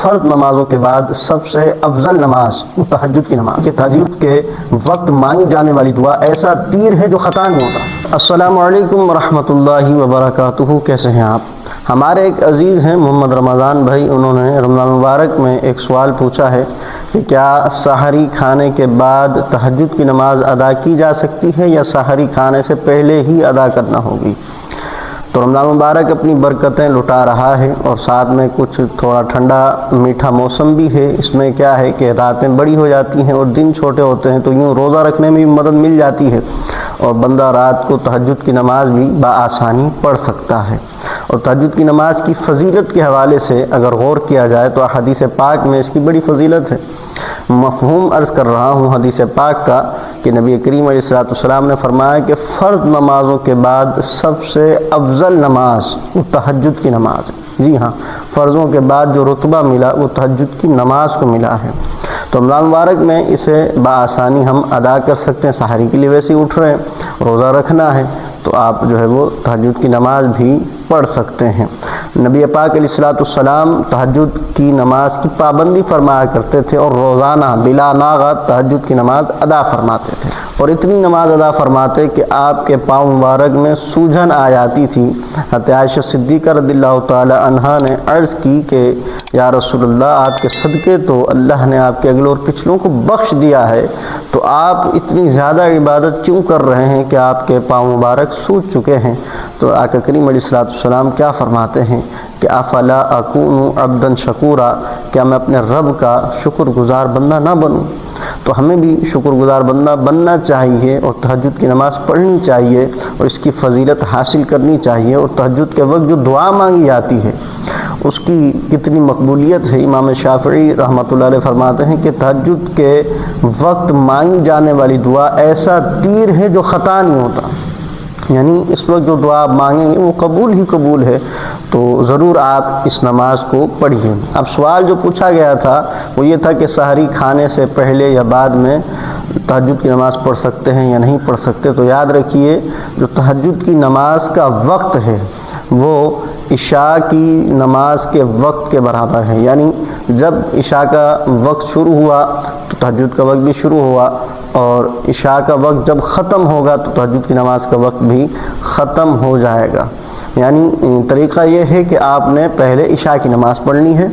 فرض نمازوں کے بعد سب سے افضل نماز تہجد کی نماز کہ تہجد کے وقت مانگی جانے والی دعا ایسا تیر ہے جو خطا نہیں ہوتا۔ السلام علیکم ورحمۃ اللہ وبرکاتہ، کیسے ہیں آپ؟ ہمارے ایک عزیز ہیں محمد رمضان بھائی، انہوں نے رمضان مبارک میں ایک سوال پوچھا ہے کہ کیا سحری کھانے کے بعد تہجد کی نماز ادا کی جا سکتی ہے یا سحری کھانے سے پہلے ہی ادا کرنا ہوگی؟ تو رمضان مبارک اپنی برکتیں لٹا رہا ہے اور ساتھ میں کچھ تھوڑا ٹھنڈا میٹھا موسم بھی ہے۔ اس میں کیا ہے کہ راتیں بڑی ہو جاتی ہیں اور دن چھوٹے ہوتے ہیں، تو یوں روزہ رکھنے میں بھی مدد مل جاتی ہے اور بندہ رات کو تہجد کی نماز بھی بآسانی پڑھ سکتا ہے۔ اور تہجد کی نماز کی فضیلت کے حوالے سے اگر غور کیا جائے تو حدیث پاک میں اس کی بڑی فضیلت ہے۔ مفہوم عرض کر رہا ہوں حدیث پاک کا کہ نبی کریم علیہ السلام نے فرمایا کہ فرض نمازوں کے بعد سب سے افضل نماز وہ تہجد کی نماز ہے۔ جی ہاں، فرضوں کے بعد جو رتبہ ملا وہ تہجد کی نماز کو ملا ہے۔ تو رمضان مبارک میں اسے بآسانی ہم ادا کر سکتے ہیں۔ سحری کے لیے ویسے ہی اٹھ رہے ہیں، روزہ رکھنا ہے تو آپ جو ہے وہ تہجد کی نماز بھی پڑھ سکتے ہیں۔ نبی پاک علیہ السلام تہجد کی نماز کی پابندی فرمایا کرتے تھے اور روزانہ بلا ناغہ تہجد کی نماز ادا فرماتے تھے، اور اتنی نماز ادا فرماتے کہ آپ کے پاؤں مبارک میں سوجن آ جاتی تھی۔ حضرت عائشہ صدیقہ رضی اللہ تعالی عنہا نے عرض کی کہ یا رسول اللہ، آپ کے صدقے تو اللہ نے آپ کے اگلوں اور پچھلوں کو بخش دیا ہے، تو آپ اتنی زیادہ عبادت کیوں کر رہے ہیں کہ آپ کے پاؤں مبارک سوج چکے ہیں؟ تو آقا کریم علیہ السلام کیا فرماتے ہیں کہ افلا اکون عبدا شکورا، کیا میں اپنے رب کا شکر گزار بندہ نہ بنوں؟ تو ہمیں بھی شکر گزار بندہ بننا چاہیے اور تہجد کی نماز پڑھنی چاہیے اور اس کی فضیلت حاصل کرنی چاہیے۔ اور تہجد کے وقت جو دعا مانگی جاتی ہے اس کی کتنی مقبولیت ہے۔ امام شافعی رحمۃ اللہ علیہ فرماتے ہیں کہ تہجد کے وقت مانگی جانے والی دعا ایسا تیر ہے جو خطا نہیں ہوتا، یعنی اس وقت جو دعا آپ مانگیں گے وہ قبول ہی قبول ہے۔ تو ضرور آپ اس نماز کو پڑھیے۔ اب سوال جو پوچھا گیا تھا وہ یہ تھا کہ سحری کھانے سے پہلے یا بعد میں تہجد کی نماز پڑھ سکتے ہیں یا نہیں پڑھ سکتے؟ تو یاد رکھیے، جو تہجد کی نماز کا وقت ہے وہ عشاء کی نماز کے وقت کے برابر ہے، یعنی جب عشاء کا وقت شروع ہوا تو تہجد کا وقت بھی شروع ہوا، اور عشاء کا وقت جب ختم ہوگا تو تہجد کی نماز کا وقت بھی ختم ہو جائے گا۔ یعنی طریقہ یہ ہے کہ آپ نے پہلے عشاء کی نماز پڑھنی ہے،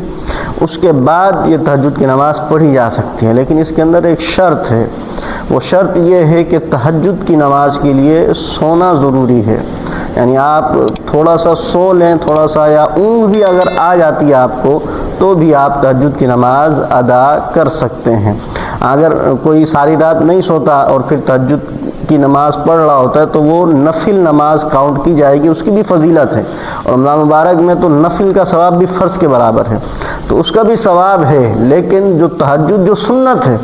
اس کے بعد یہ تہجد کی نماز پڑھی جا سکتی ہے، لیکن اس کے اندر ایک شرط ہے۔ وہ شرط یہ ہے کہ تہجد کی نماز کے لیے سونا ضروری ہے، یعنی آپ تھوڑا سا سو لیں، تھوڑا سا یا اونگ بھی اگر آ جاتی ہے آپ کو تو بھی آپ تہجد کی نماز ادا کر سکتے ہیں۔ اگر کوئی ساری رات نہیں سوتا اور پھر تہجد کی نماز پڑھ رہا ہوتا ہے تو وہ نفل نماز کاؤنٹ کی جائے گی، اس کی بھی فضیلت ہے۔ اور رمضان مبارک میں تو نفل کا ثواب بھی فرض کے برابر ہے، تو اس کا بھی ثواب ہے، لیکن جو تہجد جو سنت ہے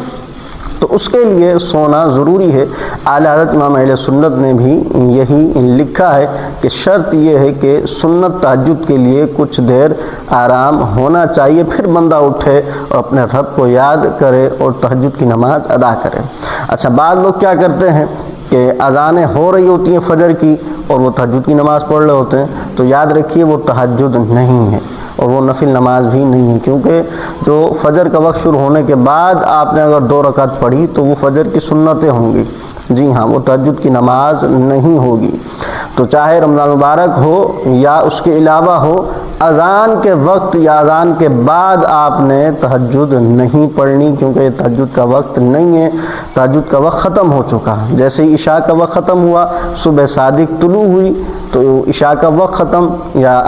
تو اس کے لیے سونا ضروری ہے۔ اعلیٰ حضرت امام اہل سنت نے بھی یہی لکھا ہے کہ شرط یہ ہے کہ سنت تہجد کے لیے کچھ دیر آرام ہونا چاہیے، پھر بندہ اٹھے اور اپنے رب کو یاد کرے اور تہجد کی نماز ادا کرے۔ اچھا، بعض لوگ کیا کرتے ہیں کہ اذانیں ہو رہی ہوتی ہیں فجر کی اور وہ تہجد کی نماز پڑھ رہے ہوتے ہیں، تو یاد رکھیے وہ تہجد نہیں ہے اور وہ نفل نماز بھی نہیں ہے، کیونکہ جو فجر کا وقت شروع ہونے کے بعد آپ نے اگر 2 رکعت پڑھی تو وہ فجر کی سنتیں ہوں گی۔ جی ہاں، وہ تہجد کی نماز نہیں ہوگی۔ تو چاہے رمضان مبارک ہو یا اس کے علاوہ ہو، اذان کے وقت یا اذان کے بعد آپ نے تہجد نہیں پڑھنی، کیونکہ یہ تہجد کا وقت نہیں ہے، تہجد کا وقت ختم ہو چکا۔ جیسے ہی عشاء کا وقت ختم ہوا، صبح صادق طلوع ہوئی تو عشاء کا وقت ختم، یا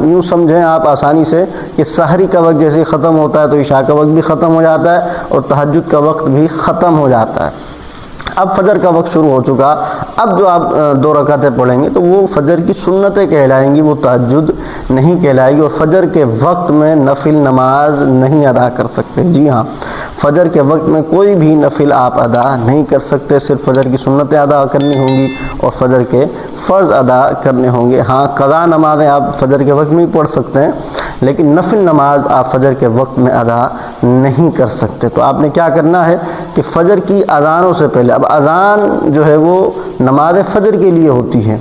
یوں سمجھیں آپ آسانی سے کہ سحری کا وقت جیسے ہی ختم ہوتا ہے تو عشاء کا وقت بھی ختم ہو جاتا ہے اور تہجد کا وقت بھی ختم ہو جاتا ہے۔ اب فجر کا وقت شروع ہو چکا، اب جو آپ 2 رکعتیں پڑھیں گے تو وہ فجر کی سنتیں کہلائیں گی، وہ تہجد نہیں کہلائے گی، اور فجر کے وقت میں نفل نماز نہیں ادا کر سکتے۔ جی ہاں، فجر کے وقت میں کوئی بھی نفل آپ ادا نہیں کر سکتے، صرف فجر کی سنتیں ادا کرنی ہوں گی اور فجر کے فرض ادا کرنے ہوں گے۔ ہاں، قضا نمازیں آپ فجر کے وقت میں ہی پڑھ سکتے ہیں، لیکن نفل نماز آپ فجر کے وقت میں ادا نہیں کر سکتے۔ تو آپ نے کیا کرنا ہے کہ فجر کی اذانوں سے پہلے، اب اذان جو ہے وہ نماز فجر کے لیے ہوتی ہے،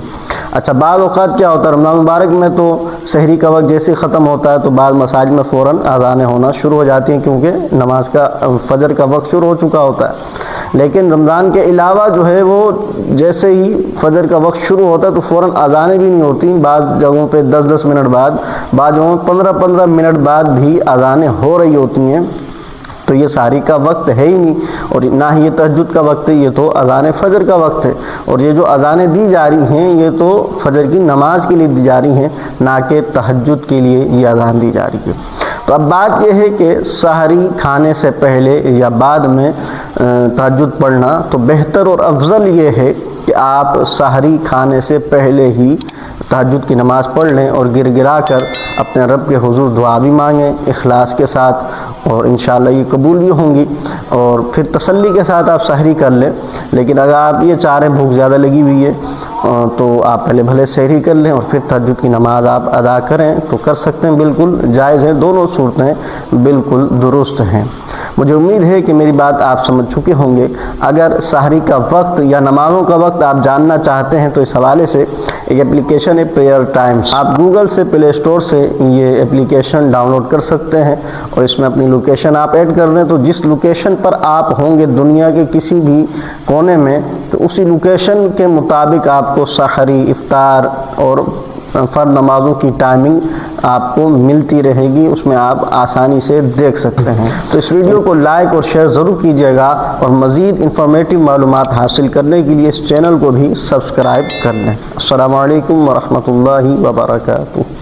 اچھا بعض اوقات کیا ہوتا ہے رمضان مبارک میں تو سحری کا وقت جیسے ختم ہوتا ہے تو بعض مساجد میں فوراً اذانیں ہونا شروع ہو جاتی ہیں، کیونکہ نماز کا فجر کا وقت شروع ہو چکا ہوتا ہے۔ لیکن رمضان کے علاوہ جو ہے وہ جیسے ہی فجر کا وقت شروع ہوتا ہے تو فوراً اذانیں بھی نہیں ہوتی، بعض جگہوں پہ 10-10 منٹ بعد، بعض جگہوں 15-15 منٹ بعد بھی اذانیں ہو رہی ہوتی ہیں۔ تو یہ سحری کا وقت ہے ہی نہیں، اور نہ ہی یہ تہجد کا وقت ہے، یہ تو اذان فجر کا وقت ہے، اور یہ جو اذانیں دی جا رہی ہیں یہ تو فجر کی نماز کے لیے دی جا رہی ہیں، نہ کہ تہجد کے لیے یہ اذان دی جا رہی ہے۔ تو اب بات یہ ہے کہ سحری کھانے سے پہلے یا بعد میں تہجد پڑھنا، تو بہتر اور افضل یہ ہے کہ آپ سحری کھانے سے پہلے ہی تہجد کی نماز پڑھ لیں اور گر گرا کر اپنے رب کے حضور دعا بھی مانگیں اخلاص کے ساتھ، اور انشاءاللہ یہ قبول بھی ہوں گی، اور پھر تسلی کے ساتھ آپ سحری کر لیں۔ لیکن اگر آپ یہ چاہ رہے ہیں بھوک زیادہ لگی ہوئی ہے تو آپ پہلے بھلے سحری کر لیں اور پھر تہجد کی نماز آپ ادا کریں تو کر سکتے ہیں، بالکل جائز ہیں، دونوں صورتیں بالکل درست ہیں۔ مجھے امید ہے کہ میری بات آپ سمجھ چکے ہوں گے۔ اگر سحری کا وقت یا نمازوں کا وقت آپ جاننا چاہتے ہیں تو اس حوالے سے ایک اپلیکیشن ہے پریئر ٹائمز، آپ گوگل سے پلے اسٹور سے یہ اپلیکیشن ڈاؤن لوڈ کر سکتے ہیں، اور اس میں اپنی لوکیشن آپ ایڈ کر دیں تو جس لوکیشن پر آپ ہوں گے دنیا کے کسی بھی کونے میں، تو اسی لوکیشن کے مطابق آپ کو سحری، افطار اور فرض نمازوں کی ٹائمنگ آپ کو ملتی رہے گی، اس میں آپ آسانی سے دیکھ سکتے ہیں۔ تو اس ویڈیو کو لائک اور شیئر ضرور کیجیے گا، اور مزید انفارمیٹیو معلومات حاصل کرنے کے لیے اس چینل کو بھی سبسکرائب کر لیں۔ السلام علیکم ورحمۃ اللہ وبرکاتہ۔